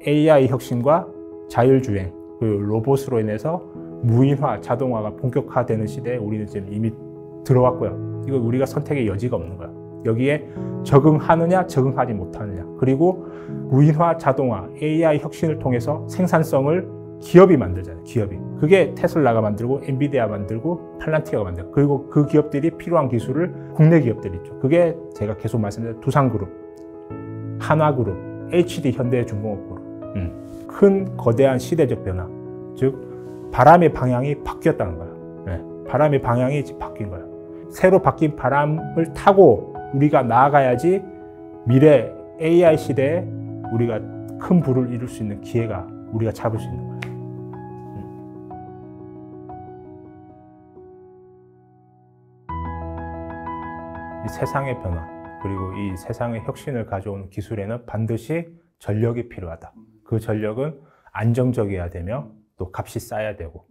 AI 혁신과 자율주행, 그 로봇으로 인해서 무인화, 자동화가 본격화되는 시대에 우리는 지금 이미 들어왔고요. 이거 우리가 선택의 여지가 없는 거야. 여기에 적응하느냐, 적응하지 못하느냐. 그리고 무인화, 자동화, AI 혁신을 통해서 생산성을 기업이 만들잖아요. 기업이. 그게 테슬라가 만들고 엔비디아 만들고 팔란티어가 만들고, 그리고 그 기업들이 필요한 기술을 국내 기업들이 있죠. 그게 제가 계속 말씀드린 두산그룹, 한화그룹, HD 현대중공업그룹. 큰 거대한 시대적 변화. 즉 바람의 방향이 바뀌었다는 거예요. 네. 바람의 방향이 바뀐 거예요. 새로 바뀐 바람을 타고 우리가 나아가야지 미래 AI 시대에 우리가 큰 부를 이룰 수 있는 기회가 우리가 잡을 수 있는 거예요. 이 세상의 변화, 그리고 이 세상의 혁신을 가져오는 기술에는 반드시 전력이 필요하다. 그 전력은 안정적이어야 되며 또 값이 싸야 되고,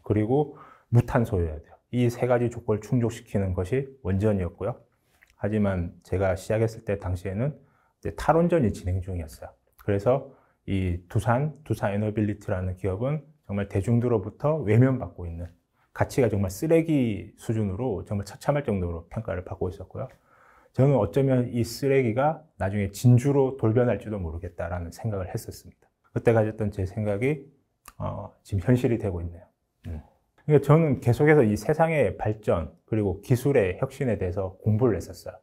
그리고 무탄소여야 돼요. 이 세 가지 조건을 충족시키는 것이 원전이었고요. 하지만 제가 시작했을 때 당시에는 이제 탈원전이 진행 중이었어요. 그래서 이 두산 에너빌리티라는 기업은 정말 대중들로부터 외면받고 있는, 가치가 정말 쓰레기 수준으로 정말 처참할 정도로 평가를 받고 있었고요. 저는 어쩌면 이 쓰레기가 나중에 진주로 돌변할지도 모르겠다라는 생각을 했었습니다. 그때 가졌던 제 생각이 지금 현실이 되고 있네요. 그러니까 저는 계속해서 이 세상의 발전 그리고 기술의 혁신에 대해서 공부를 했었어요.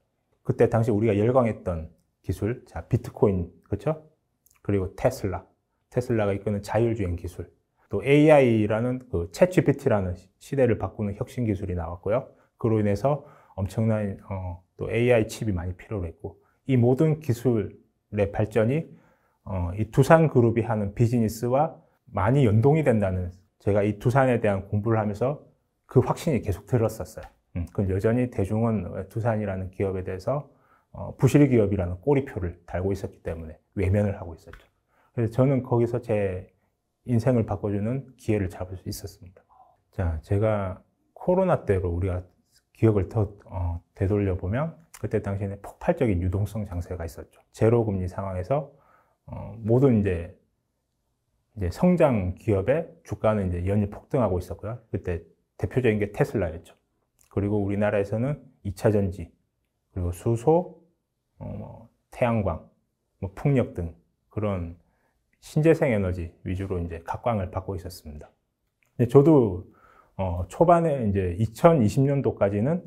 그때 당시 우리가 열광했던 기술, 자 비트코인, 그렇죠? 그리고 테슬라가 이끄는 자율주행 기술, 또 AI라는 그 챗GPT라는 시대를 바꾸는 혁신 기술이 나왔고요. 그로 인해서 엄청난 또 AI 칩이 많이 필요로 했고, 이 모든 기술의 발전이 이 두산그룹이 하는 비즈니스와 많이 연동이 된다는, 제가 이 두산에 대한 공부를 하면서 그 확신이 계속 들었었어요. 그건 여전히 대중은 두산이라는 기업에 대해서 부실 기업이라는 꼬리표를 달고 있었기 때문에 외면을 하고 있었죠. 그래서 저는 거기서 제 인생을 바꿔주는 기회를 잡을 수 있었습니다. 자, 제가 코로나 때로 우리가 기억을 더 되돌려 보면 그때 당시에는 폭발적인 유동성 장세가 있었죠. 제로 금리 상황에서 모든 이제 성장 기업의 주가는 이제 연일 폭등하고 있었고요. 그때 대표적인 게 테슬라였죠. 그리고 우리나라에서는 2차 전지, 그리고 수소, 태양광, 풍력 등 그런 신재생 에너지 위주로 이제 각광을 받고 있었습니다. 근데 저도 초반에 이제 2020년도까지는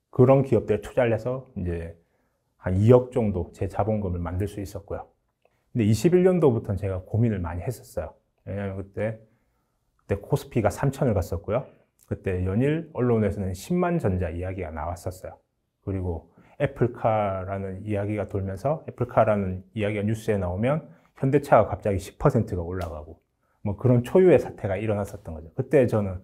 그런 기업들에 투자를 해서 이제 한 2억 정도 제 자본금을 만들 수 있었고요. 근데 21년도부터는 제가 고민을 많이 했었어요. 왜냐하면 그때 코스피가 3천을 갔었고요. 그때 연일 언론에서는 10만 전자 이야기가 나왔었어요. 그리고 애플카라는 이야기가 돌면서, 애플카라는 이야기가 뉴스에 나오면 현대차가 갑자기 10%가 올라가고 뭐 그런 초유의 사태가 일어났었던 거죠. 그때 저는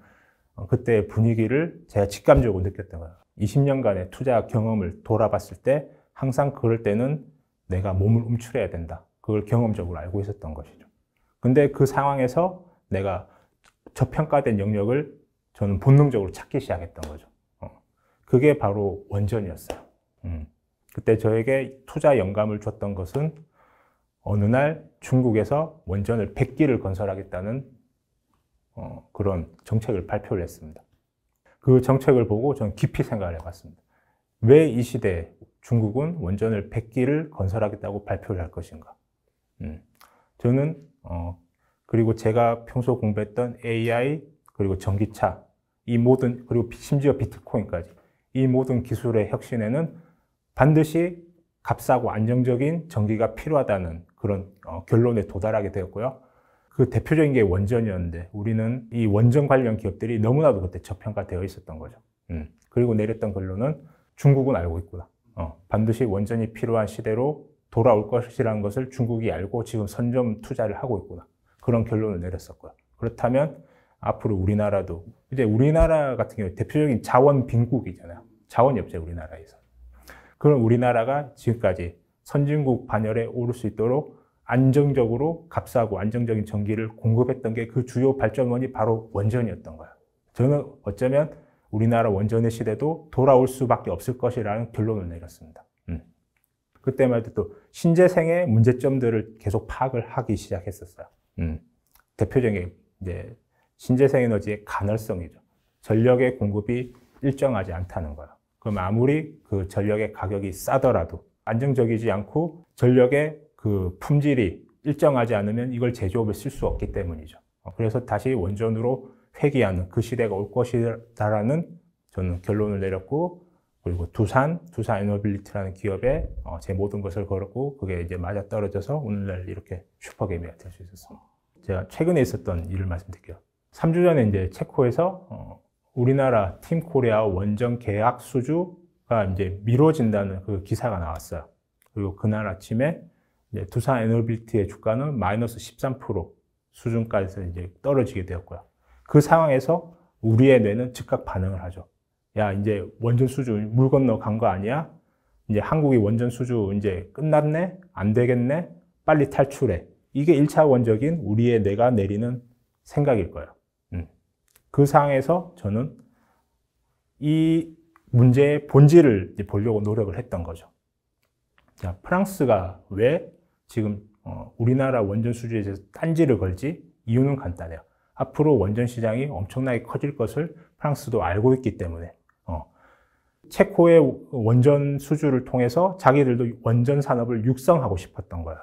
그때 분위기를 제가 직감적으로 느꼈던 거예요. 20년간의 투자 경험을 돌아봤을 때 항상 그럴 때는 내가 몸을 움츠려야 된다. 그걸 경험적으로 알고 있었던 것이죠. 근데 그 상황에서 내가 저평가된 영역을 저는 본능적으로 찾기 시작했던 거죠. 그게 바로 원전이었어요. 그때 저에게 투자 영감을 줬던 것은 어느 날 중국에서 원전을 100기를 건설하겠다는 그런 정책을 발표를 했습니다. 그 정책을 보고 저는 깊이 생각을 해봤습니다. 왜 이 시대에 중국은 원전을 100기를 건설하겠다고 발표를 할 것인가? 저는 그리고 제가 평소 공부했던 AI, 그리고 전기차, 이 모든, 그리고 심지어 비트코인까지, 이 모든 기술의 혁신에는 반드시 값싸고 안정적인 전기가 필요하다는 그런 결론에 도달하게 되었고요. 그 대표적인 게 원전이었는데 우리는 이 원전 관련 기업들이 너무나도 그때 저평가되어 있었던 거죠. 그리고 내렸던 결론은 중국은 알고 있구나. 반드시 원전이 필요한 시대로 돌아올 것이라는 것을 중국이 알고 지금 선점 투자를 하고 있구나. 그런 결론을 내렸었고요. 그렇다면 앞으로 우리나라도, 이제 우리나라 같은 경우에 대표적인 자원 빈국이잖아요. 자원이 없어요, 우리나라에서. 그럼 우리나라가 지금까지 선진국 반열에 오를 수 있도록 안정적으로 값싸고 안정적인 전기를 공급했던 게 그 주요 발전원이 바로 원전이었던 거예요. 저는 어쩌면 우리나라 원전의 시대도 돌아올 수밖에 없을 것이라는 결론을 내렸습니다. 그때만 해도 또 신재생의 문제점들을 계속 파악을 하기 시작했었어요. 대표적인 이제 신재생 에너지의 간헐성이죠. 전력의 공급이 일정하지 않다는 거예요. 그럼 아무리 그 전력의 가격이 싸더라도 안정적이지 않고 전력의 그 품질이 일정하지 않으면 이걸 제조업에 쓸 수 없기 때문이죠. 그래서 다시 원전으로 회귀하는 그 시대가 올 것이다라는 저는 결론을 내렸고, 그리고 두산 에너빌리티라는 기업에 제 모든 것을 걸었고, 그게 이제 맞아떨어져서 오늘날 이렇게 슈퍼개미가 될 수 있었습니다. 제가 최근에 있었던 일을 말씀드릴게요. 3주 전에 이제 체코에서 우리나라 팀코리아 원전 계약 수주가 이제 미뤄진다는 그 기사가 나왔어요. 그리고 그날 아침에 이제 두산 에너빌리티의 주가는 마이너스 13% 수준까지 이제 떨어지게 되었고요. 그 상황에서 우리의 뇌는 즉각 반응을 하죠. 야, 이제 원전 수주 물 건너 간 거 아니야? 이제 한국이 원전 수주 이제 끝났네? 안 되겠네? 빨리 탈출해. 이게 1차 원적인 우리의 뇌가 내리는 생각일 거예요. 그 상황에서 저는 이 문제의 본질을 보려고 노력을 했던 거죠. 자, 프랑스가 왜 지금 우리나라 원전 수주에 대해서 딴지를 걸지? 이유는 간단해요. 앞으로 원전 시장이 엄청나게 커질 것을 프랑스도 알고 있기 때문에 체코의 원전 수주를 통해서 자기들도 원전 산업을 육성하고 싶었던 거예요.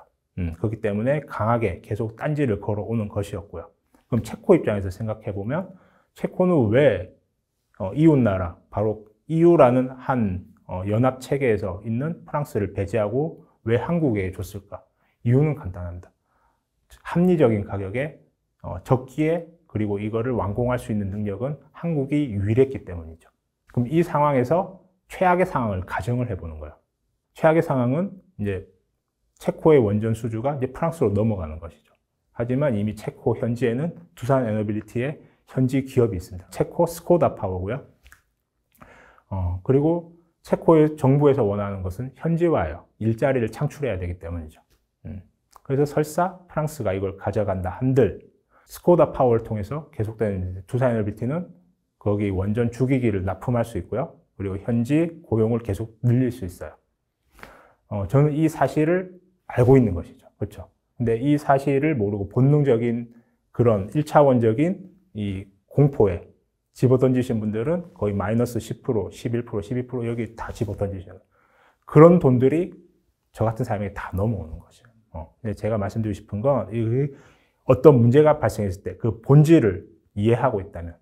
그렇기 때문에 강하게 계속 딴지를 걸어오는 것이었고요. 그럼 체코 입장에서 생각해보면 체코는 왜 이웃나라, 바로 EU라는 한 연합체계에서 있는 프랑스를 배제하고 왜 한국에 줬을까? 이유는 간단합니다. 합리적인 가격에 적기에 그리고 이거를 완공할 수 있는 능력은 한국이 유일했기 때문이죠. 그럼 이 상황에서 최악의 상황을 가정을 해보는 거예요. 최악의 상황은 이제 체코의 원전 수주가 이제 프랑스로 넘어가는 것이죠. 하지만 이미 체코 현지에는 두산 에너빌리티의 현지 기업이 있습니다. 체코 스코다 파워고요. 그리고 체코의 정부에서 원하는 것은 현지화예요. 일자리를 창출해야 되기 때문이죠. 그래서 설사 프랑스가 이걸 가져간다 한들 스코다 파워를 통해서 계속되는 두산 에너빌리티는 거기 원전 주기기를 납품할 수 있고요. 그리고 현지 고용을 계속 늘릴 수 있어요. 저는 이 사실을 알고 있는 것이죠. 그렇죠? 근데 이 사실을 모르고 본능적인 그런 1차원적인 이 공포에 집어던지신 분들은 거의 마이너스 10%, 11%, 12% 여기 다 집어던지셔요. 그런 돈들이 저 같은 사람에게 다 넘어오는 거죠. 근데 제가 말씀드리고 싶은 건 어떤 문제가 발생했을 때 그 본질을 이해하고 있다면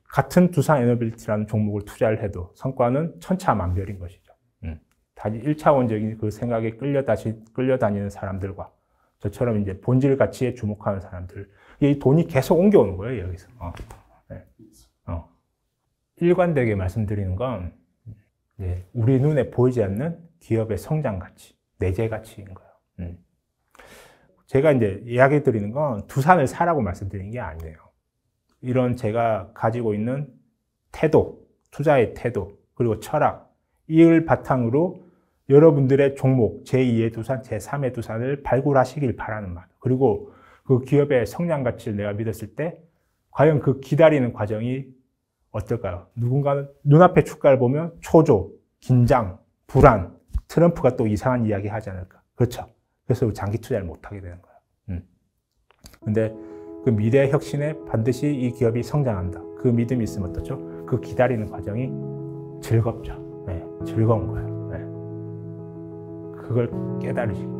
같은 두산 에너빌리티라는 종목을 투자를 해도 성과는 천차만별인 것이죠. 단지 1차원적인 그 생각에 끌려다니는 사람들과 저처럼 이제 본질 가치에 주목하는 사람들, 이 돈이 계속 옮겨오는 거예요, 여기서. 네. 일관되게 말씀드리는 건 우리 눈에 보이지 않는 기업의 성장 가치, 내재 가치인 거예요. 제가 이제 이야기 드리는 건 두산을 사라고 말씀드리는 게 아니에요. 이런 제가 가지고 있는 태도, 투자의 태도, 그리고 철학, 이를 바탕으로 여러분들의 종목, 제2의 두산, 제3의 두산을 발굴하시길 바라는 말. 그리고 그 기업의 성장 가치를 내가 믿었을 때 과연 그 기다리는 과정이 어떨까요? 누군가는 눈앞의 주가를 보면 초조, 긴장, 불안, 트럼프가 또 이상한 이야기 하지 않을까. 그렇죠. 그래서 장기 투자를 못하게 되는 거예요. 근데 그 미래의 혁신에 반드시 이 기업이 성장한다. 그 믿음이 있으면 어떻죠? 그 기다리는 과정이 즐겁죠. 네, 즐거운 거예요. 네. 그걸 깨달으시고.